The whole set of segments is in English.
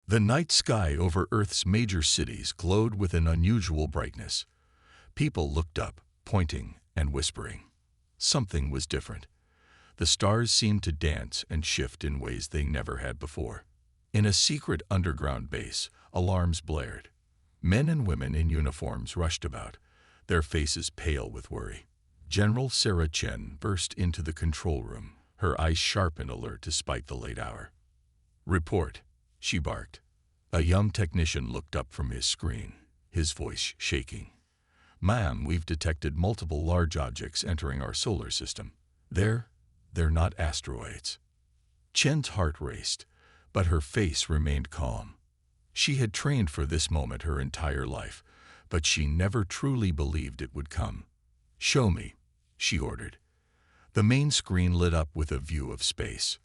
The night sky over Earth's major cities glowed with an unusual brightness. People looked up, pointing and whispering. Something was different. The stars seemed to dance and shift in ways they never had before. In a secret underground base, alarms blared. Men and women in uniforms rushed about, their faces pale with worry. General Sarah Chen burst into the control room, her eyes sharp and alert despite the late hour. "Report," she barked. A young technician looked up from his screen, his voice shaking. "Ma'am, we've detected multiple large objects entering our solar system. They're not asteroids." Chen's heart raced, but her face remained calm. She had trained for this moment her entire life, but she never truly believed it would come. "Show me," she ordered. The main screen lit up with a view of space.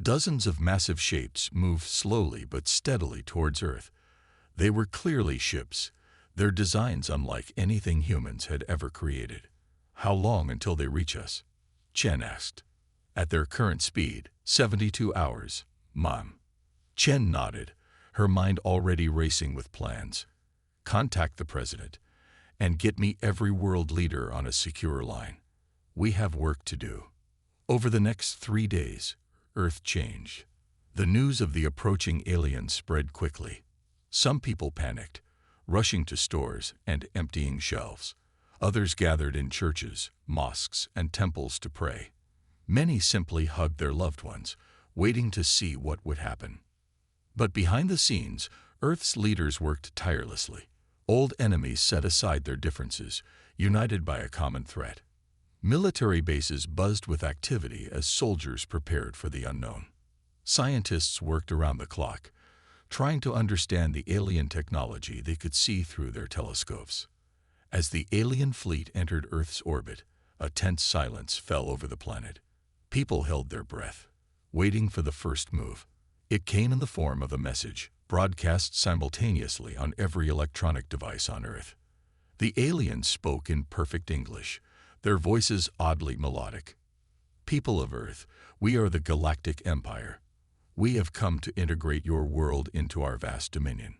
Dozens of massive shapes moved slowly but steadily towards Earth. They were clearly ships, their designs unlike anything humans had ever created. "How long until they reach us?" Chen asked. "At their current speed, 72 hours, Mom." Chen nodded, her mind already racing with plans. "Contact the president and get me every world leader on a secure line. We have work to do." Over the next 3 days, Earth changed. The news of the approaching aliens spread quickly. Some people panicked, rushing to stores and emptying shelves. Others gathered in churches, mosques, and temples to pray. Many simply hugged their loved ones, waiting to see what would happen. But behind the scenes, Earth's leaders worked tirelessly. Old enemies set aside their differences, united by a common threat. Military bases buzzed with activity as soldiers prepared for the unknown. Scientists worked around the clock, trying to understand the alien technology they could see through their telescopes. As the alien fleet entered Earth's orbit, a tense silence fell over the planet. People held their breath, waiting for the first move. It came in the form of a message, broadcast simultaneously on every electronic device on Earth. The aliens spoke in perfect English, their voices oddly melodic. "People of Earth, we are the Galactic Empire. We have come to integrate your world into our vast dominion.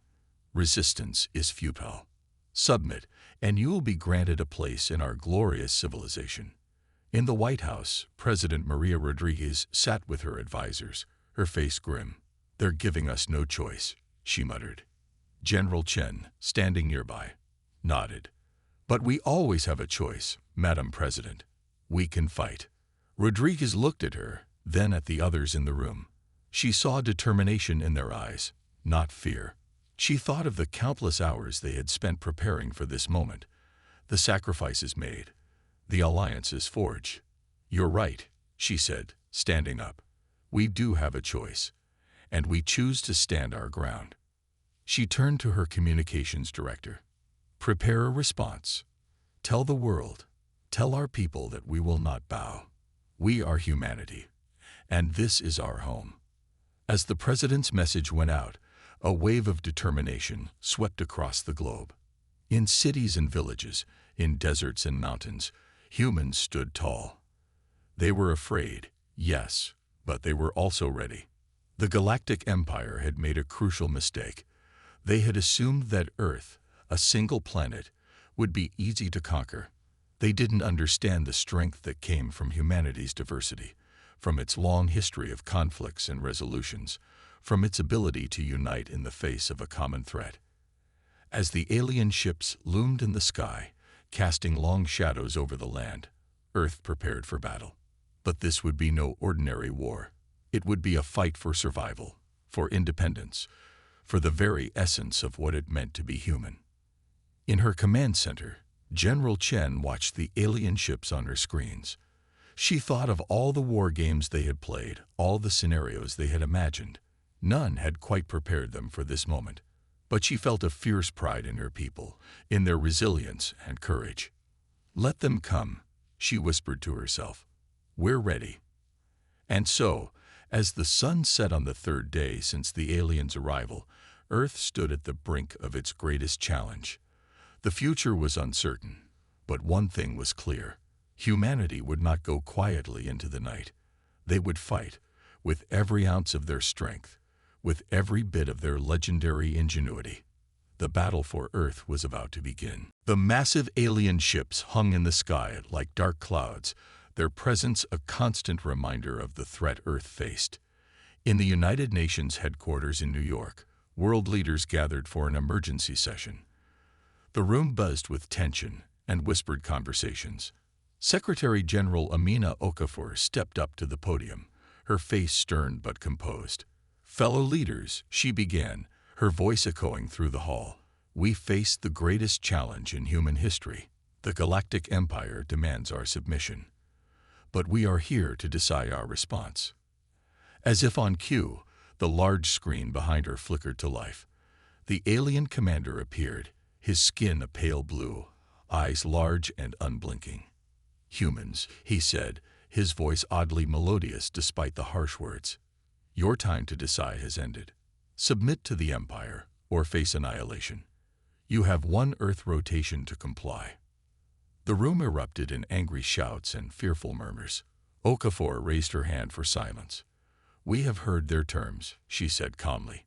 Resistance is futile. Submit, and you will be granted a place in our glorious civilization." In the White House, President Maria Rodriguez sat with her advisors, her face grim. "They're giving us no choice," she muttered. General Chen, standing nearby, nodded. "But we always have a choice, Madam President. We can fight." Rodriguez looked at her, then at the others in the room. She saw determination in their eyes, not fear. She thought of the countless hours they had spent preparing for this moment, the sacrifices made, the alliances forged. "You're right," she said, standing up. "We do have a choice, and we choose to stand our ground." She turned to her communications director. "Prepare a response. Tell the world, tell our people that we will not bow. We are humanity, and this is our home." As the president's message went out, a wave of determination swept across the globe. In cities and villages, in deserts and mountains, humans stood tall. They were afraid, yes, but they were also ready. The Galactic Empire had made a crucial mistake. They had assumed that Earth, a single planet, would be easy to conquer. They didn't understand the strength that came from humanity's diversity, from its long history of conflicts and resolutions, from its ability to unite in the face of a common threat. As the alien ships loomed in the sky, casting long shadows over the land, Earth prepared for battle. But this would be no ordinary war. It would be a fight for survival, for independence, for the very essence of what it meant to be human. In her command center, General Chen watched the alien ships on her screens. She thought of all the war games they had played, all the scenarios they had imagined. None had quite prepared them for this moment. But she felt a fierce pride in her people, in their resilience and courage. "Let them come," she whispered to herself. "We're ready." And so, as the sun set on the third day since the aliens' arrival, Earth stood at the brink of its greatest challenge. The future was uncertain, but one thing was clear. Humanity would not go quietly into the night. They would fight, with every ounce of their strength, with every bit of their legendary ingenuity. The battle for Earth was about to begin. The massive alien ships hung in the sky like dark clouds, their presence a constant reminder of the threat Earth faced. In the United Nations headquarters in New York, world leaders gathered for an emergency session. The room buzzed with tension and whispered conversations. Secretary General Amina Okafor stepped up to the podium, her face stern but composed. "Fellow leaders," she began, her voice echoing through the hall, "we face the greatest challenge in human history. The Galactic Empire demands our submission. But we are here to decide our response." As if on cue, the large screen behind her flickered to life. The alien commander appeared, his skin a pale blue, eyes large and unblinking. "Humans," he said, his voice oddly melodious despite the harsh words. "Your time to decide has ended. Submit to the Empire or face annihilation. You have one Earth rotation to comply." The room erupted in angry shouts and fearful murmurs. Okafor raised her hand for silence. "We have heard their terms," she said calmly.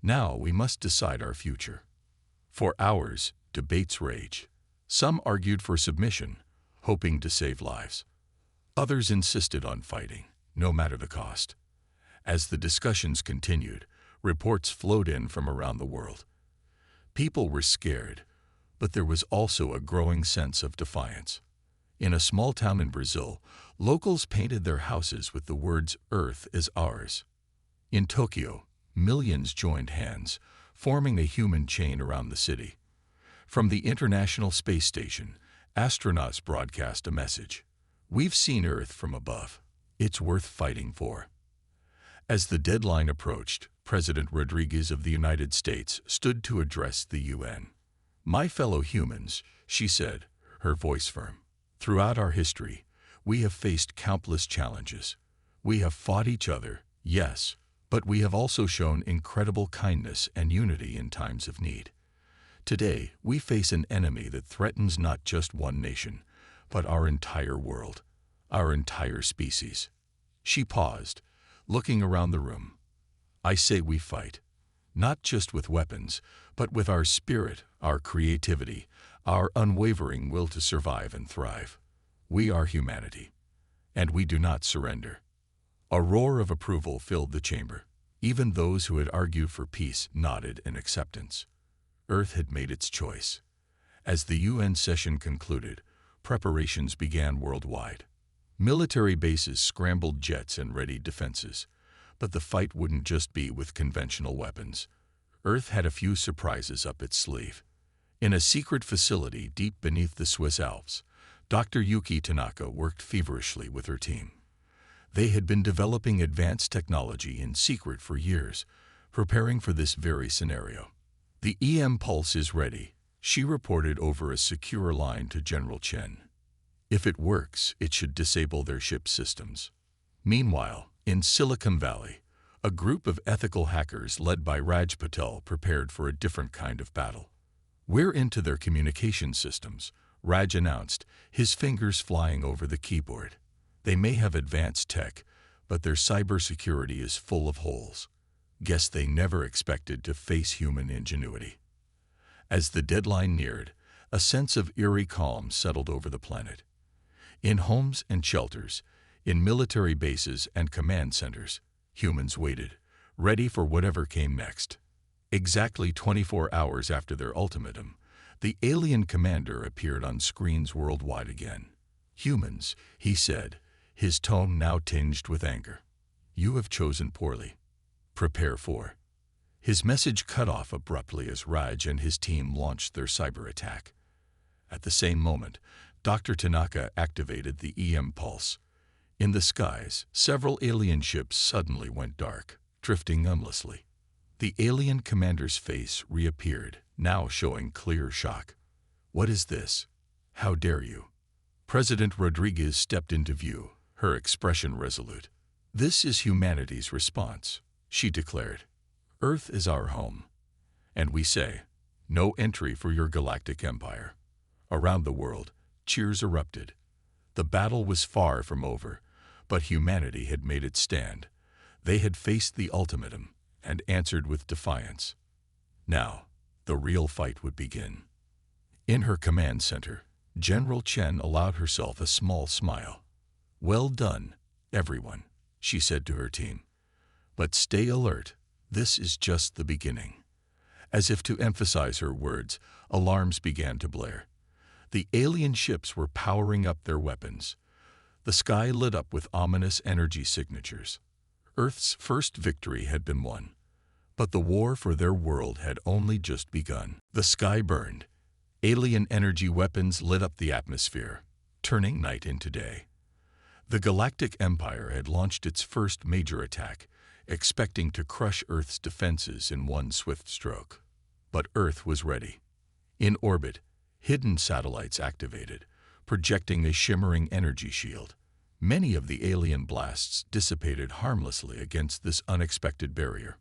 "Now we must decide our future." For hours, debates raged. Some argued for submission, hoping to save lives. Others insisted on fighting, no matter the cost. As the discussions continued, reports flowed in from around the world. People were scared, but there was also a growing sense of defiance. In a small town in Brazil, locals painted their houses with the words "Earth is ours." In Tokyo, millions joined hands, forming a human chain around the city. From the International Space Station, astronauts broadcast a message: "We've seen Earth from above. It's worth fighting for." As the deadline approached, President Rodriguez of the United States stood to address the UN. "My fellow humans," she said, her voice firm, "throughout our history, we have faced countless challenges. We have fought each other, yes, but we have also shown incredible kindness and unity in times of need. Today, we face an enemy that threatens not just one nation, but our entire world, our entire species." She paused, looking around the room. "I say we fight, not just with weapons, but with our spirit, our creativity, our unwavering will to survive and thrive. We are humanity, and we do not surrender." A roar of approval filled the chamber. Even those who had argued for peace nodded in acceptance. Earth had made its choice. As the UN session concluded, preparations began worldwide. Military bases scrambled jets and readied defenses. But the fight wouldn't just be with conventional weapons. Earth had a few surprises up its sleeve. In a secret facility deep beneath the Swiss Alps, Dr. Yuki Tanaka worked feverishly with her team. They had been developing advanced technology in secret for years, preparing for this very scenario. "The EM pulse is ready," she reported over a secure line to General Chen. "If it works, it should disable their ship systems." Meanwhile, in Silicon Valley, a group of ethical hackers led by Raj Patel prepared for a different kind of battle. "We're into their communication systems," Raj announced, his fingers flying over the keyboard. "They may have advanced tech, but their cybersecurity is full of holes. Guess they never expected to face human ingenuity." As the deadline neared, a sense of eerie calm settled over the planet. In homes and shelters, in military bases and command centers, humans waited, ready for whatever came next. Exactly 24 hours after their ultimatum, the alien commander appeared on screens worldwide again. "Humans," he said, his tone now tinged with anger. "You have chosen poorly. Prepare for." His message cut off abruptly as Raj and his team launched their cyber attack. At the same moment, Dr. Tanaka activated the EM pulse. In the skies, several alien ships suddenly went dark, drifting aimlessly. The alien commander's face reappeared, now showing clear shock. "What is this? How dare you?" President Rodriguez stepped into view, her expression resolute. "This is humanity's response," she declared. "Earth is our home. And we say, no entry for your galactic empire." Around the world, cheers erupted. The battle was far from over, but humanity had made its stand. They had faced the ultimatum, and answered with defiance. Now, the real fight would begin. In her command center, General Chen allowed herself a small smile. "Well done, everyone," she said to her team. "But stay alert, this is just the beginning." As if to emphasize her words, alarms began to blare. The alien ships were powering up their weapons. The sky lit up with ominous energy signatures. Earth's first victory had been won. But the war for their world had only just begun. The sky burned. Alien energy weapons lit up the atmosphere, turning night into day. The Galactic Empire had launched its first major attack, expecting to crush Earth's defenses in one swift stroke. But Earth was ready. In orbit, hidden satellites activated, projecting a shimmering energy shield. Many of the alien blasts dissipated harmlessly against this unexpected barrier.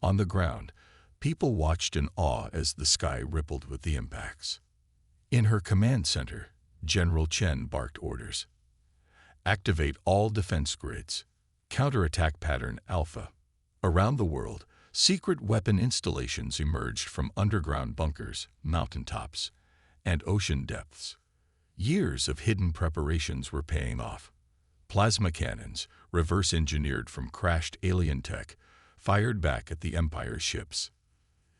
On the ground, people watched in awe as the sky rippled with the impacts. In her command center, General Chen barked orders. "Activate all defense grids. Counterattack pattern Alpha." Around the world, secret weapon installations emerged from underground bunkers, mountaintops, and ocean depths. Years of hidden preparations were paying off. Plasma cannons, reverse-engineered from crashed alien tech, fired back at the Empire's ships.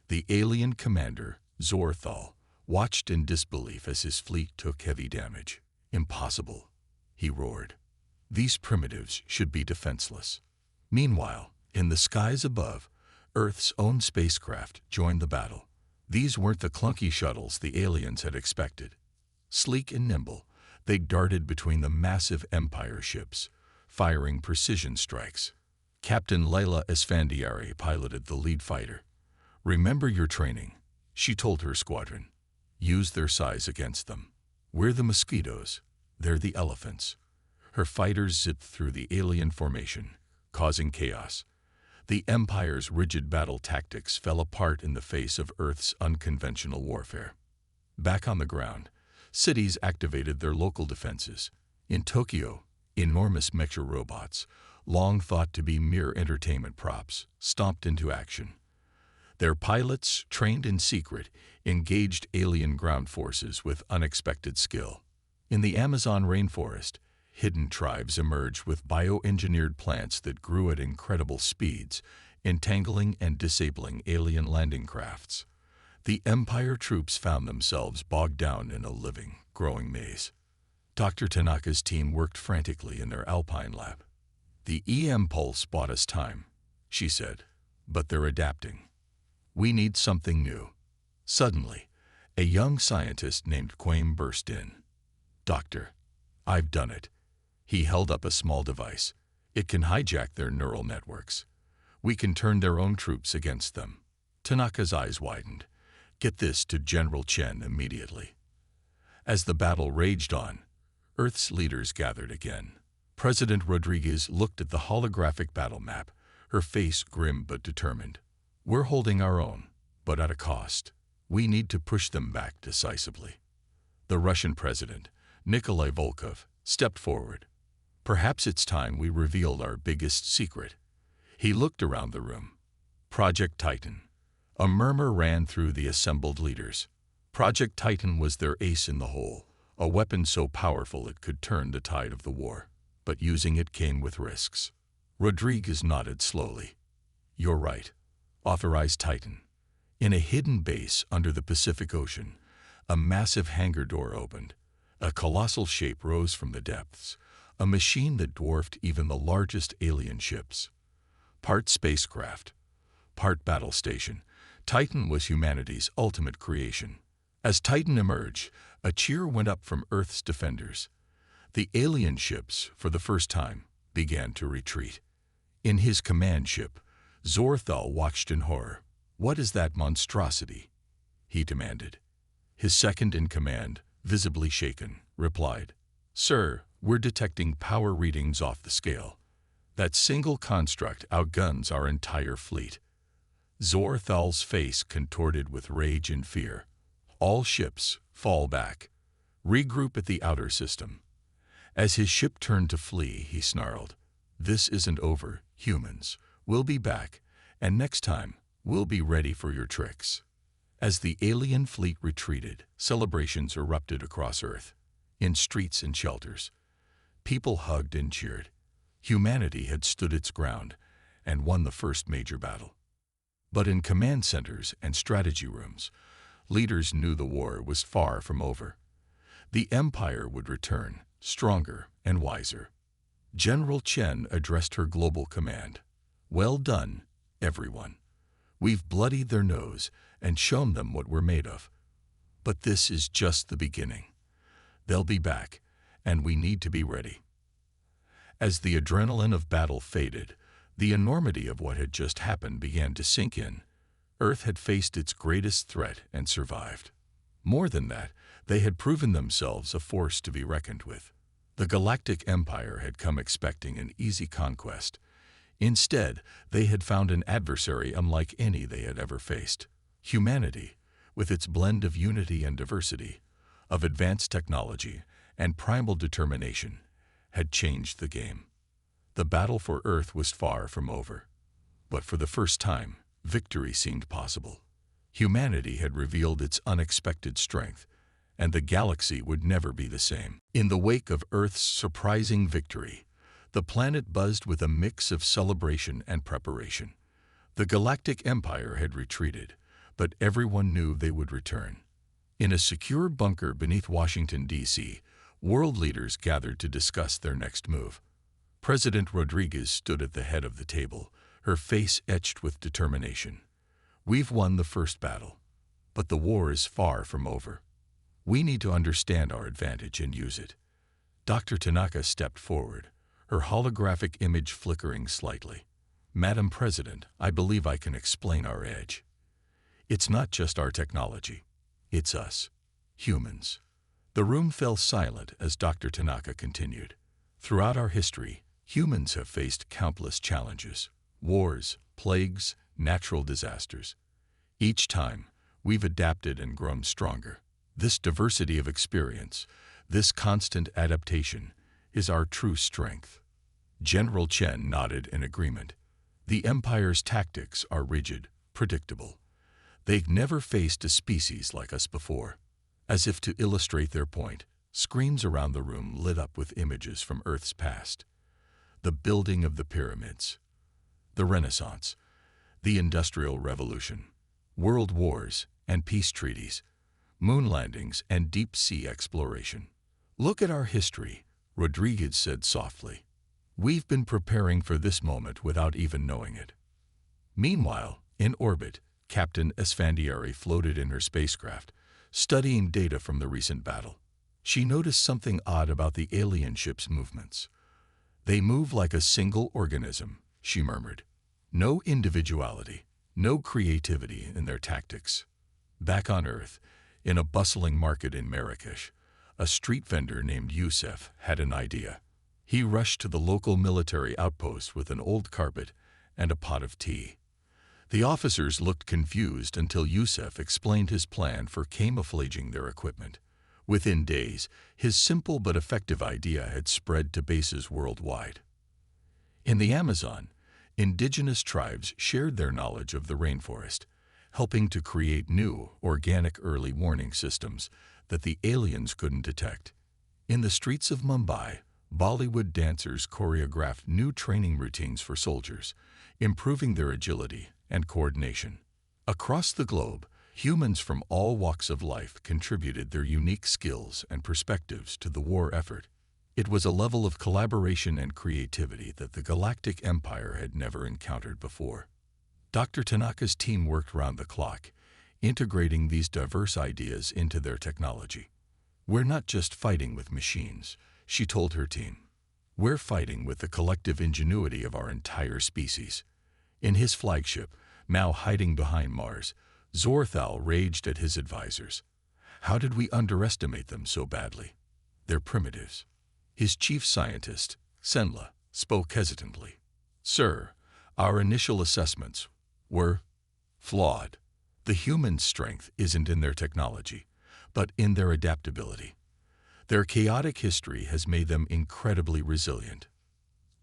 The alien commander, Zorthal, watched in disbelief as his fleet took heavy damage. "Impossible," he roared. "These primitives should be defenseless." Meanwhile, in the skies above, Earth's own spacecraft joined the battle. These weren't the clunky shuttles the aliens had expected. Sleek and nimble, they darted between the massive Empire ships, firing precision strikes. Captain Layla Esfandiari piloted the lead fighter. "Remember your training," she told her squadron. "Use their size against them. We're the mosquitoes, they're the elephants." Her fighters zipped through the alien formation, causing chaos. The Empire's rigid battle tactics fell apart in the face of Earth's unconventional warfare. Back on the ground, cities activated their local defenses. In Tokyo, enormous mecha robots, long thought to be mere entertainment props, stomped into action. Their pilots, trained in secret, engaged alien ground forces with unexpected skill. In the Amazon rainforest, hidden tribes emerged with bioengineered plants that grew at incredible speeds, entangling and disabling alien landing crafts. The Empire troops found themselves bogged down in a living, growing maze. Dr. Tanaka's team worked frantically in their Alpine lab. "The EM pulse bought us time," she said, "but they're adapting. We need something new." Suddenly, a young scientist named Quaim burst in. "Doctor, I've done it." He held up a small device. "It can hijack their neural networks. We can turn their own troops against them." Tanaka's eyes widened. "Get this to General Chen immediately." As the battle raged on, Earth's leaders gathered again. President Rodriguez looked at the holographic battle map, her face grim but determined. "We're holding our own, but at a cost. We need to push them back decisively." The Russian president, Nikolai Volkov, stepped forward. "Perhaps it's time we revealed our biggest secret." He looked around the room. Project Titan. A murmur ran through the assembled leaders. Project Titan was their ace in the hole, a weapon so powerful it could turn the tide of the war. But using it came with risks. Rodriguez nodded slowly. "You're right. Authorize Titan." In a hidden base under the Pacific Ocean, a massive hangar door opened. A colossal shape rose from the depths, a machine that dwarfed even the largest alien ships. Part spacecraft, part battle station, Titan was humanity's ultimate creation. As Titan emerged, a cheer went up from Earth's defenders. The alien ships, for the first time, began to retreat. In his command ship, Zorthal watched in horror. "What is that monstrosity?" he demanded. His second-in-command, visibly shaken, replied, "Sir, we're detecting power readings off the scale. That single construct outguns our entire fleet." Zorthal's face contorted with rage and fear. "All ships, fall back. Regroup at the outer system." As his ship turned to flee, he snarled, "This isn't over, humans. We'll be back, And next time, we'll be ready for your tricks. As the alien fleet retreated, celebrations erupted across Earth. In streets and shelters, people hugged and cheered. Humanity had stood its ground and won the first major battle. But in command centers and strategy rooms, leaders knew the war was far from over. The Empire would return, stronger and wiser. General Chen addressed her global command. "Well done, everyone. We've bloodied their nose and shown them what we're made of. But this is just the beginning. They'll be back, and we need to be ready." As the adrenaline of battle faded, the enormity of what had just happened began to sink in. Earth had faced its greatest threat and survived. More than that, they had proven themselves a force to be reckoned with. The Galactic Empire had come expecting an easy conquest. Instead, they had found an adversary unlike any they had ever faced. Humanity, with its blend of unity and diversity, of advanced technology and primal determination, had changed the game. The battle for Earth was far from over. But for the first time, victory seemed possible. Humanity had revealed its unexpected strength, and the galaxy would never be the same. In the wake of Earth's surprising victory, the planet buzzed with a mix of celebration and preparation. The Galactic Empire had retreated, but everyone knew they would return. In a secure bunker beneath Washington, D.C., world leaders gathered to discuss their next move. President Rodriguez stood at the head of the table, her face etched with determination. "We've won the first battle, but the war is far from over. We need to understand our advantage and use it." Dr. Tanaka stepped forward, her holographic image flickering slightly. "Madam President, I believe I can explain our edge. It's not just our technology. It's us, humans." The room fell silent as Dr. Tanaka continued. "Throughout our history, humans have faced countless challenges: wars, plagues, natural disasters. Each time, we've adapted and grown stronger. This diversity of experience, this constant adaptation, is our true strength." General Chen nodded in agreement. "The Empire's tactics are rigid, predictable. They've never faced a species like us before." As if to illustrate their point, screens around the room lit up with images from Earth's past. The building of the pyramids, the Renaissance, the Industrial Revolution, world wars and peace treaties, moon landings and deep-sea exploration. "Look at our history," Rodriguez said softly. "We've been preparing for this moment without even knowing it." Meanwhile, in orbit, Captain Esfandiari floated in her spacecraft, studying data from the recent battle. She noticed something odd about the alien ship's movements. "They move like a single organism," she murmured. "No individuality, no creativity in their tactics." Back on Earth, in a bustling market in Marrakesh, a street vendor named Youssef had an idea. He rushed to the local military outpost with an old carpet and a pot of tea. The officers looked confused until Youssef explained his plan for camouflaging their equipment. Within days, his simple but effective idea had spread to bases worldwide. In the Amazon, indigenous tribes shared their knowledge of the rainforest, helping to create new, organic early warning systems that the aliens couldn't detect. In the streets of Mumbai, Bollywood dancers choreographed new training routines for soldiers, improving their agility and coordination. Across the globe, humans from all walks of life contributed their unique skills and perspectives to the war effort. It was a level of collaboration and creativity that the Galactic Empire had never encountered before. Dr. Tanaka's team worked round the clock, integrating these diverse ideas into their technology. "We're not just fighting with machines," she told her team. "We're fighting with the collective ingenuity of our entire species." In his flagship, now hiding behind Mars, Zorthal raged at his advisors. "How did we underestimate them so badly? They're primitives." His chief scientist, Senla, spoke hesitantly. "Sir, our initial assessments were flawed. The human strength isn't in their technology, but in their adaptability. Their chaotic history has made them incredibly resilient."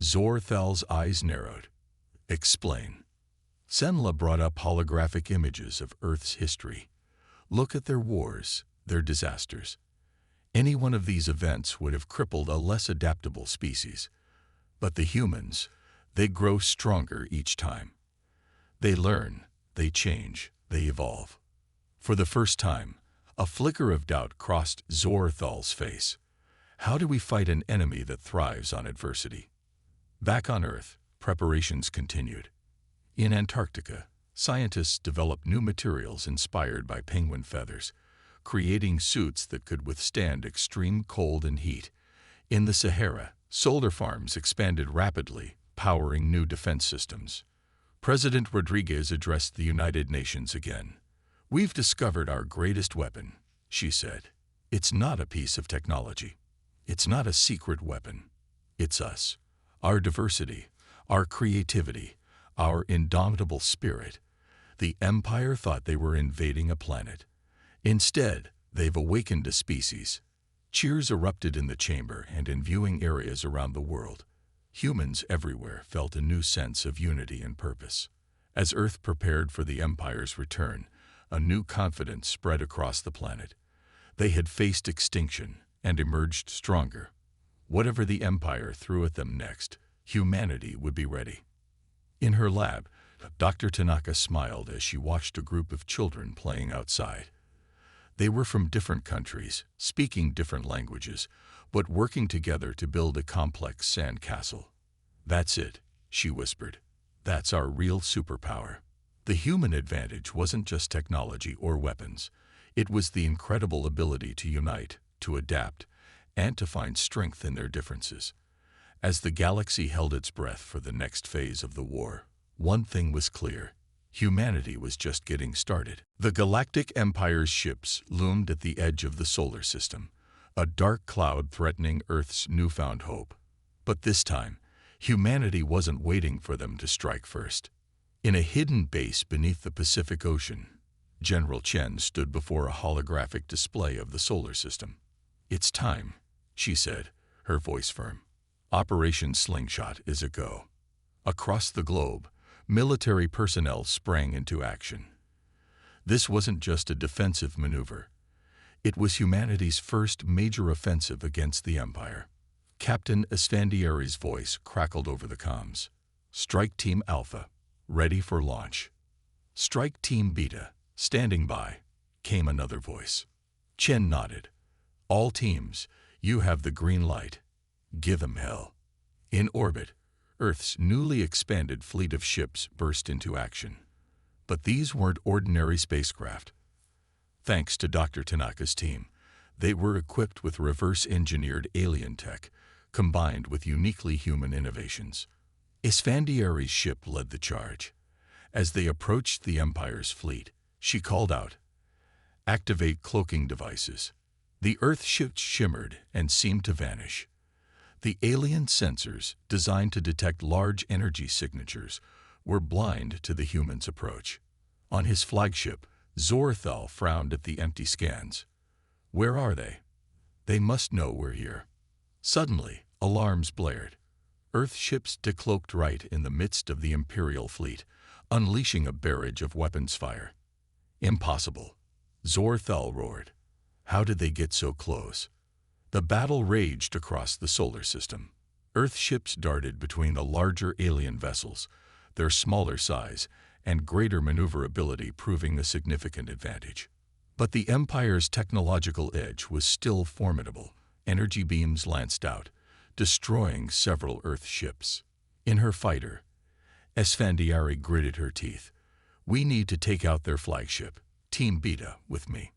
Zorthal's eyes narrowed. "Explain." Senla brought up holographic images of Earth's history. Look at their wars, their disasters. Any one of these events would have crippled a less adaptable species. But the humans, they grow stronger each time. They learn, they change, they evolve. For the first time, a flicker of doubt crossed Zorathal's face. How do we fight an enemy that thrives on adversity? Back on Earth, preparations continued. In Antarctica, scientists developed new materials inspired by penguin feathers, creating suits that could withstand extreme cold and heat. In the Sahara, solar farms expanded rapidly, powering new defense systems. President Rodriguez addressed the United Nations again. "We've discovered our greatest weapon," she said. "It's not a piece of technology. It's not a secret weapon. It's us. Our diversity, our creativity, our indomitable spirit. The Empire thought they were invading a planet. Instead, they've awakened a species." Cheers erupted in the chamber and in viewing areas around the world. Humans everywhere felt a new sense of unity and purpose. As Earth prepared for the Empire's return, a new confidence spread across the planet. They had faced extinction and emerged stronger. Whatever the Empire threw at them next, humanity would be ready. In her lab, Dr. Tanaka smiled as she watched a group of children playing outside. They were from different countries, speaking different languages, but working together to build a complex sand castle. "That's it," she whispered. "That's our real superpower." The human advantage wasn't just technology or weapons. It was the incredible ability to unite, to adapt, and to find strength in their differences. As the galaxy held its breath for the next phase of the war, one thing was clear. Humanity was just getting started. The Galactic Empire's ships loomed at the edge of the solar system, a dark cloud threatening Earth's newfound hope. But this time, humanity wasn't waiting for them to strike first. In a hidden base beneath the Pacific Ocean, General Chen stood before a holographic display of the solar system. "It's time," she said, her voice firm. "Operation Slingshot is a go." Across the globe, military personnel sprang into action. This wasn't just a defensive maneuver. It was humanity's first major offensive against the Empire. Captain Esfandiari's voice crackled over the comms. "Strike Team Alpha, ready for launch." "Strike Team Beta, standing by," came another voice. Chen nodded. "All teams, you have the green light. Give them hell." In orbit, Earth's newly expanded fleet of ships burst into action. But these weren't ordinary spacecraft. Thanks to Dr. Tanaka's team, they were equipped with reverse-engineered alien tech, combined with uniquely human innovations. Esfandiari's ship led the charge. As they approached the Empire's fleet, she called out, "Activate cloaking devices." The Earth ships shimmered and seemed to vanish. The alien sensors, designed to detect large energy signatures, were blind to the humans' approach. On his flagship, Zorathal frowned at the empty scans. "Where are they? They must know we're here." Suddenly, alarms blared. Earth ships decloaked right in the midst of the Imperial fleet, unleashing a barrage of weapons fire. "Impossible," Zorathal roared. "How did they get so close?" The battle raged across the solar system. Earth ships darted between the larger alien vessels, their smaller size and greater maneuverability proving a significant advantage. But the Empire's technological edge was still formidable. Energy beams lanced out, destroying several Earth ships. In her fighter, Esfandiari gritted her teeth. "We need to take out their flagship, Team Beta, with me."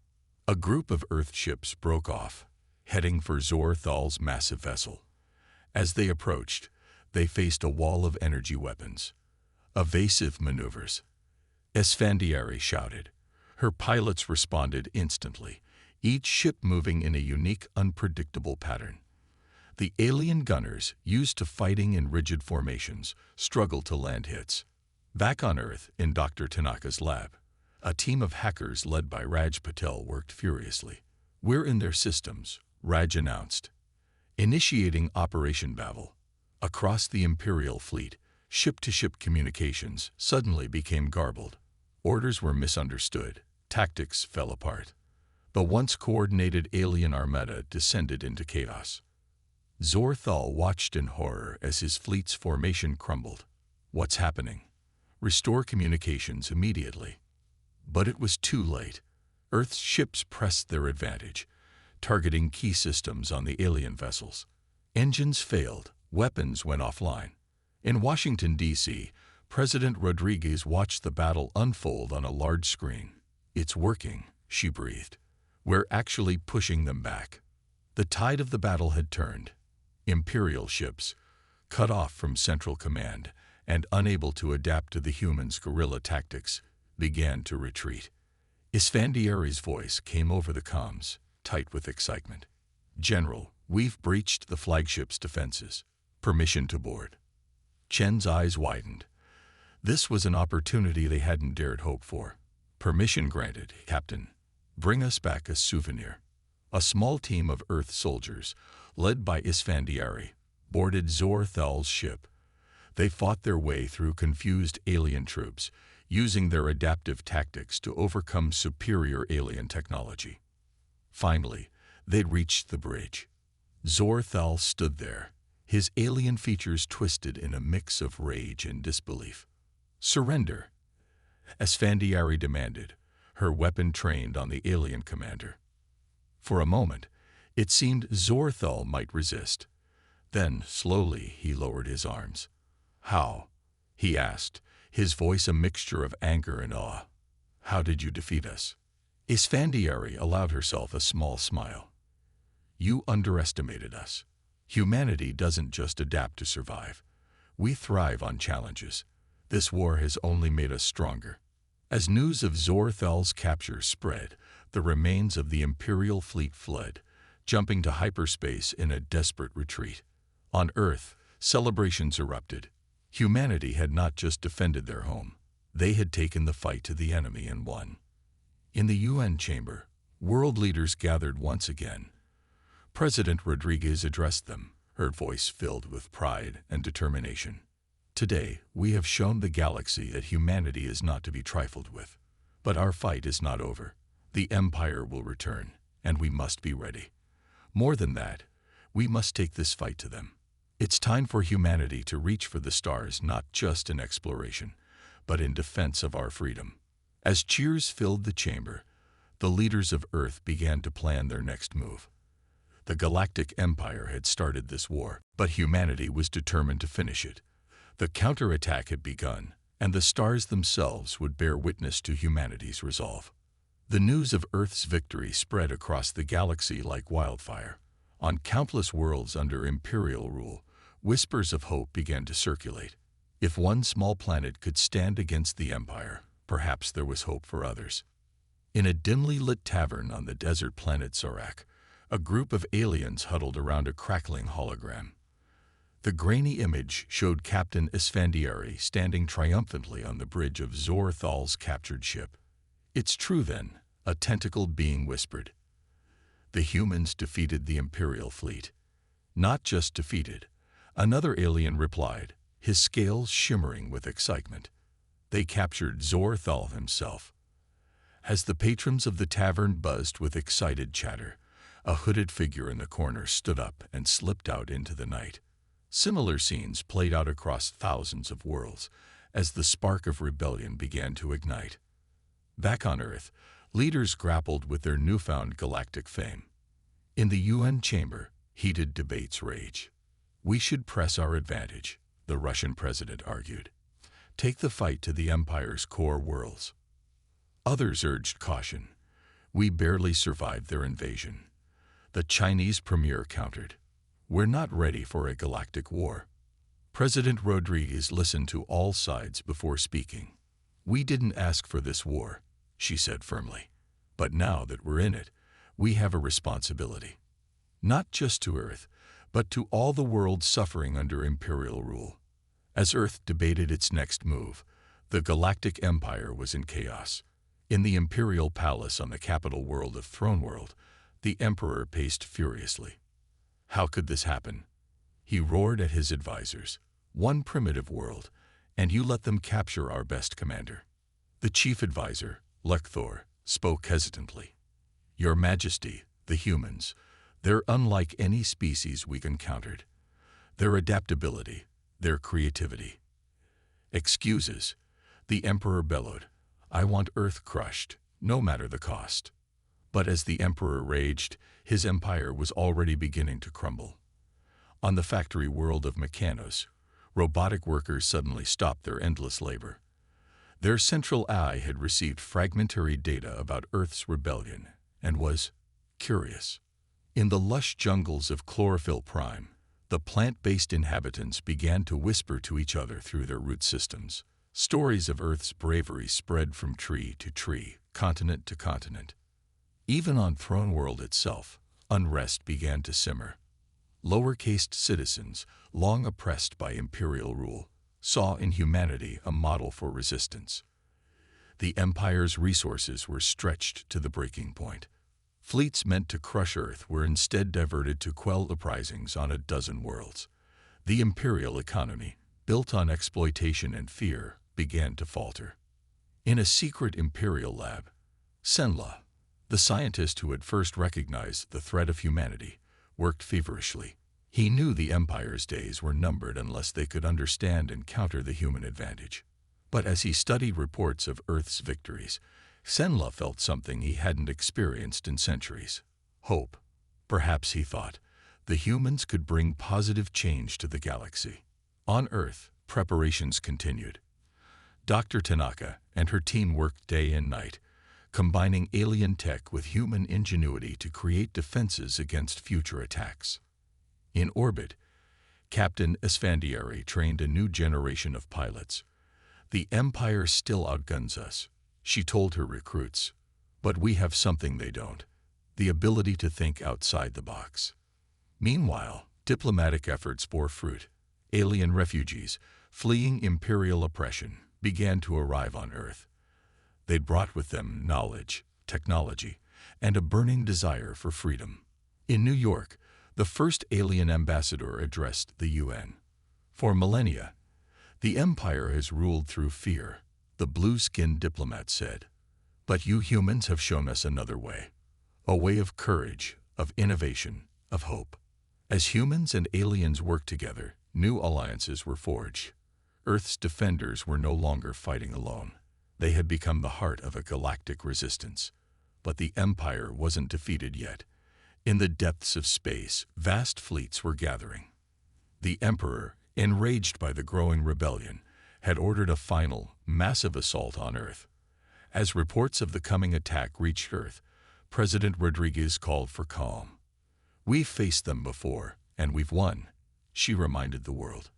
A group of Earth ships broke off, heading for Zorathal's massive vessel. As they approached, they faced a wall of energy weapons. "Evasive maneuvers," Esfandiari shouted. Her pilots responded instantly, each ship moving in a unique, unpredictable pattern. The alien gunners, used to fighting in rigid formations, struggled to land hits. Back on Earth, in Dr. Tanaka's lab, a team of hackers led by Raj Patel worked furiously. "We're in their systems," Raj announced. Initiating Operation Babel. Across the Imperial fleet, Ship-to-ship communications suddenly became garbled. Orders were misunderstood. Tactics fell apart. The once coordinated alien armada descended into chaos. Zorthal watched in horror as his fleet's formation crumbled. What's happening? Restore communications immediately. But it was too late. Earth's ships pressed their advantage, targeting key systems on the alien vessels. Engines failed, weapons went offline. In Washington, D.C., President Rodriguez watched the battle unfold on a large screen. "It's working," she breathed. "We're actually pushing them back." The tide of the battle had turned. Imperial ships, cut off from Central Command and unable to adapt to the humans' guerrilla tactics, began to retreat. Isfandiari's voice came over the comms, tight with excitement. "General, we've breached the flagship's defenses. Permission to board." Chen's eyes widened. This was an opportunity they hadn't dared hope for. "Permission granted, Captain. Bring us back a souvenir." A small team of Earth soldiers, led by Isfandiari, boarded Zorthal's ship. They fought their way through confused alien troops, using their adaptive tactics to overcome superior alien technology. Finally, they'd reached the bridge. Zorthal stood there, his alien features twisted in a mix of rage and disbelief. "Surrender," Esfandiari demanded, her weapon trained on the alien commander. For a moment, it seemed Zorthal might resist. Then, slowly, he lowered his arms. "How?" he asked, his voice a mixture of anger and awe. "How did you defeat us?" Isfandiari allowed herself a small smile. "You underestimated us. Humanity doesn't just adapt to survive. We thrive on challenges. This war has only made us stronger." As news of Zorthal's capture spread, the remains of the Imperial fleet fled, jumping to hyperspace in a desperate retreat. On Earth, celebrations erupted. Humanity had not just defended their home. They had taken the fight to the enemy and won. In the UN chamber, world leaders gathered once again. President Rodriguez addressed them, her voice filled with pride and determination. "Today, we have shown the galaxy that humanity is not to be trifled with. But our fight is not over. The Empire will return, and we must be ready. More than that, we must take this fight to them. It's time for humanity to reach for the stars, not just in exploration, but in defense of our freedom." As cheers filled the chamber, the leaders of Earth began to plan their next move. The Galactic Empire had started this war, but humanity was determined to finish it. The counterattack had begun, and the stars themselves would bear witness to humanity's resolve. The news of Earth's victory spread across the galaxy like wildfire. On countless worlds under Imperial rule, whispers of hope began to circulate. If one small planet could stand against the Empire, perhaps there was hope for others. In a dimly lit tavern on the desert planet Zorak, a group of aliens huddled around a crackling hologram. The grainy image showed Captain Isfandiari standing triumphantly on the bridge of Zorthal's captured ship. "It's true then," a tentacled being whispered. "The humans defeated the Imperial fleet." "Not just defeated," another alien replied, his scales shimmering with excitement. "They captured Zorthal himself." As the patrons of the tavern buzzed with excited chatter, a hooded figure in the corner stood up and slipped out into the night. Similar scenes played out across thousands of worlds as the spark of rebellion began to ignite. Back on Earth, leaders grappled with their newfound galactic fame. In the UN chamber, heated debates raged. "We should press our advantage," the Russian president argued. "Take the fight to the Empire's core worlds." Others urged caution. "We barely survived their invasion." The Chinese premier countered. "We're not ready for a galactic war." President Rodriguez listened to all sides before speaking. "We didn't ask for this war," she said firmly. "But now that we're in it, we have a responsibility. Not just to Earth, but to all the world suffering under Imperial rule." As Earth debated its next move, the Galactic Empire was in chaos. In the Imperial Palace on the capital world of Throne World, the Emperor paced furiously. How could this happen? He roared at his advisors. One primitive world, and you let them capture our best commander." The chief advisor, Lekthor, spoke hesitantly. "Your Majesty, the humans, they're unlike any species we've encountered. Their adaptability, their creativity." "Excuses," the Emperor bellowed. "I want Earth crushed, no matter the cost." But as the Emperor raged, his empire was already beginning to crumble. On the factory world of Mechanos, robotic workers suddenly stopped their endless labor. Their central eye had received fragmentary data about Earth's rebellion and was curious. In the lush jungles of Chlorophyll Prime, the plant-based inhabitants began to whisper to each other through their root systems. Stories of Earth's bravery spread from tree to tree, continent to continent. Even on Throne World itself, unrest began to simmer. Lower-caste citizens, long oppressed by imperial rule, saw in humanity a model for resistance. The Empire's resources were stretched to the breaking point. Fleets meant to crush Earth were instead diverted to quell uprisings on a dozen worlds. The imperial economy, built on exploitation and fear, began to falter. In a secret imperial lab, Senla, the scientist who had first recognized the threat of humanity, worked feverishly. He knew the Empire's days were numbered unless they could understand and counter the human advantage. But as he studied reports of Earth's victories, Senla felt something he hadn't experienced in centuries. Hope. Perhaps, he thought, the humans could bring positive change to the galaxy. On Earth, preparations continued. Dr. Tanaka and her team worked day and night, combining alien tech with human ingenuity to create defenses against future attacks. In orbit, Captain Esfandiari trained a new generation of pilots. "The Empire still outguns us," she told her recruits, "but we have something they don't: the ability to think outside the box." Meanwhile, diplomatic efforts bore fruit. Alien refugees, fleeing imperial oppression, began to arrive on Earth. They'd brought with them knowledge, technology, and a burning desire for freedom. In New York, the first alien ambassador addressed the UN. "For millennia, the Empire has ruled through fear," the blue-skinned diplomat said. "But you humans have shown us another way. A way of courage, of innovation, of hope." As humans and aliens worked together, new alliances were forged. Earth's defenders were no longer fighting alone. They had become the heart of a galactic resistance. But the Empire wasn't defeated yet. In the depths of space, vast fleets were gathering. The Emperor, enraged by the growing rebellion, had ordered a final, massive assault on Earth. As reports of the coming attack reached Earth, President Rodriguez called for calm. "We've faced them before, and we've won," she reminded the world.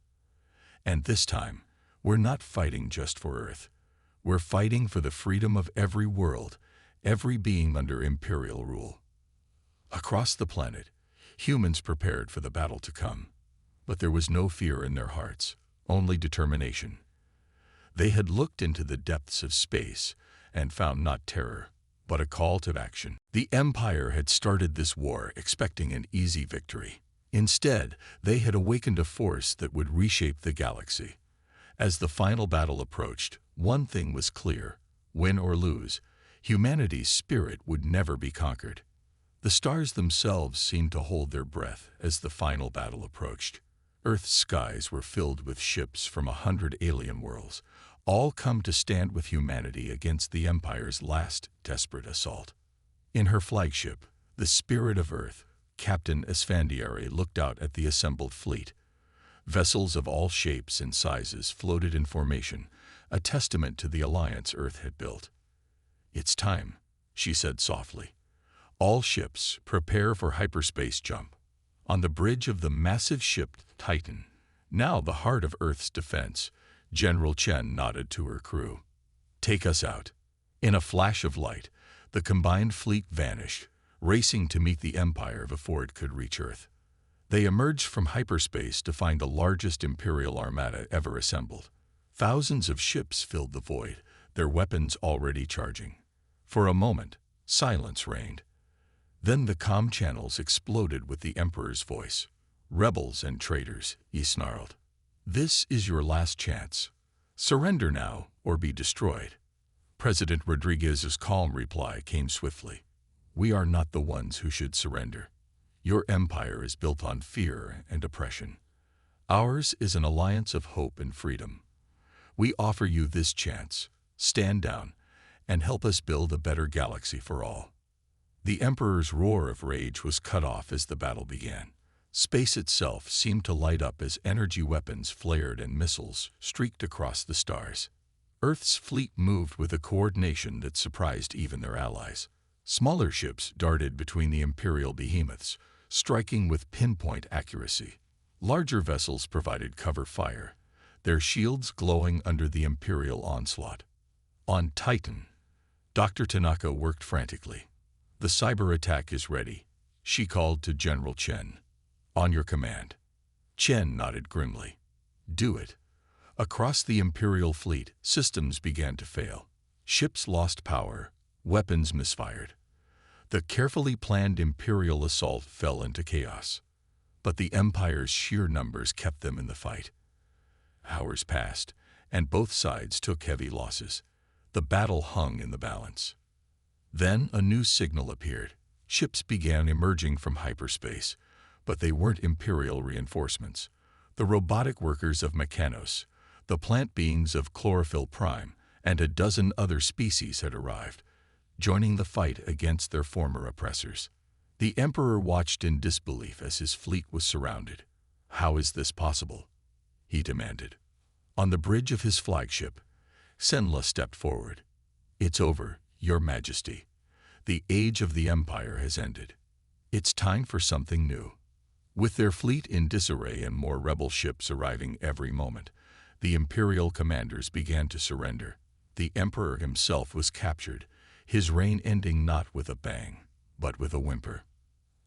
"And this time, we're not fighting just for Earth. We're fighting for the freedom of every world, every being under imperial rule." Across the planet, humans prepared for the battle to come. But there was no fear in their hearts, only determination. They had looked into the depths of space and found not terror, but a call to action. The Empire had started this war expecting an easy victory. Instead, they had awakened a force that would reshape the galaxy. As the final battle approached, one thing was clear: win or lose, humanity's spirit would never be conquered. The stars themselves seemed to hold their breath as the final battle approached. Earth's skies were filled with ships from 100 alien worlds, all come to stand with humanity against the Empire's last desperate assault. In her flagship, the Spirit of Earth, Captain Esfandiari looked out at the assembled fleet. Vessels of all shapes and sizes floated in formation, a testament to the alliance Earth had built. "It's time," she said softly. "All ships, prepare for hyperspace jump." On the bridge of the massive ship Titan, now the heart of Earth's defense, General Chen nodded to her crew. "Take us out." In a flash of light, the combined fleet vanished, racing to meet the Empire before it could reach Earth. They emerged from hyperspace to find the largest Imperial armada ever assembled. Thousands of ships filled the void, their weapons already charging. For a moment, silence reigned. Then the comm channels exploded with the Emperor's voice. "Rebels and traitors," he snarled. "This is your last chance. Surrender now or be destroyed. President Rodriguez's calm reply came swiftly. We are not the ones who should surrender. Your empire is built on fear and oppression. Ours is an alliance of hope and freedom. We offer you this chance. Stand down and help us build a better galaxy for all. The Emperor's roar of rage was cut off as the battle began. Space itself seemed to light up as energy weapons flared and missiles streaked across the stars. Earth's fleet moved with a coordination that surprised even their allies. Smaller ships darted between the Imperial behemoths, striking with pinpoint accuracy. Larger vessels provided cover fire, their shields glowing under the Imperial onslaught. On Titan, Dr. Tanaka worked frantically. The cyber attack is ready, she called to General Chen. On your command. Chen nodded grimly. Do it. Across the Imperial fleet, systems began to fail. Ships lost power, weapons misfired. The carefully planned Imperial assault fell into chaos. But the Empire's sheer numbers kept them in the fight. Hours passed, and both sides took heavy losses. The battle hung in the balance. Then a new signal appeared. Ships began emerging from hyperspace, but they weren't Imperial reinforcements. The robotic workers of Mechanos, the plant beings of Chlorophyll Prime, and a dozen other species had arrived, joining the fight against their former oppressors. The Emperor watched in disbelief as his fleet was surrounded. How is this possible? He demanded. On the bridge of his flagship, Senla stepped forward. It's over, Your Majesty. The age of the Empire has ended. It's time for something new. With their fleet in disarray and more rebel ships arriving every moment, the Imperial commanders began to surrender. The Emperor himself was captured, his reign ending not with a bang, but with a whimper.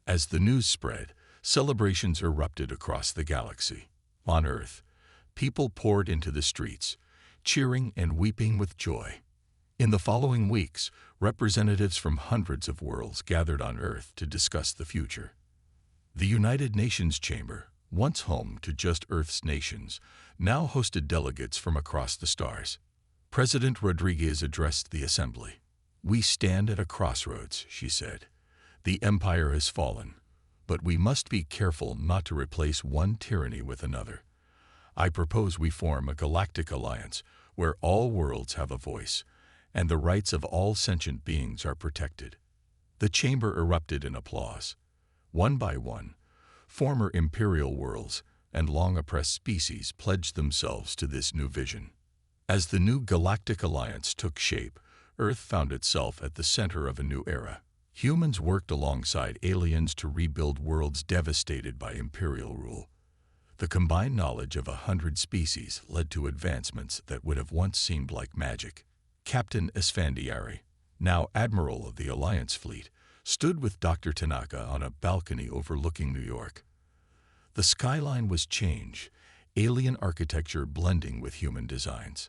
As the news spread, celebrations erupted across the galaxy. On Earth, people poured into the streets, cheering and weeping with joy. In the following weeks, representatives from hundreds of worlds gathered on Earth to discuss the future. The United Nations Chamber, once home to just Earth's nations, now hosted delegates from across the stars. President Rodriguez addressed the assembly. We stand at a crossroads, she said. The Empire has fallen, but we must be careful not to replace one tyranny with another. I propose we form a galactic alliance where all worlds have a voice, and the rights of all sentient beings are protected. The chamber erupted in applause. One by one, former Imperial worlds and long-oppressed species pledged themselves to this new vision. As the new Galactic Alliance took shape, Earth found itself at the center of a new era. Humans worked alongside aliens to rebuild worlds devastated by Imperial rule. The combined knowledge of 100 species led to advancements that would have once seemed like magic. Captain Esfandiari, now Admiral of the Alliance Fleet, stood with Dr. Tanaka on a balcony overlooking New York. The skyline was changed, alien architecture blending with human designs.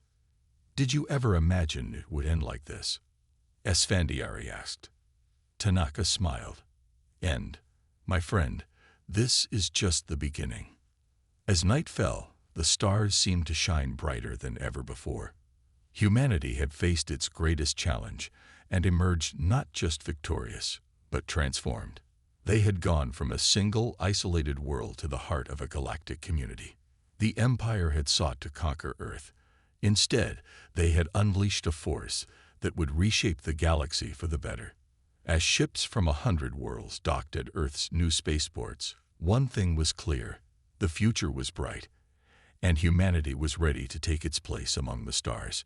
Did you ever imagine it would end like this? Esfandiari asked. Tanaka smiled. And, my friend, this is just the beginning. As night fell, the stars seemed to shine brighter than ever before. Humanity had faced its greatest challenge and emerged not just victorious, but transformed. They had gone from a single, isolated world to the heart of a galactic community. The Empire had sought to conquer Earth. Instead, they had unleashed a force that would reshape the galaxy for the better. As ships from 100 worlds docked at Earth's new spaceports, one thing was clear. The future was bright, and humanity was ready to take its place among the stars.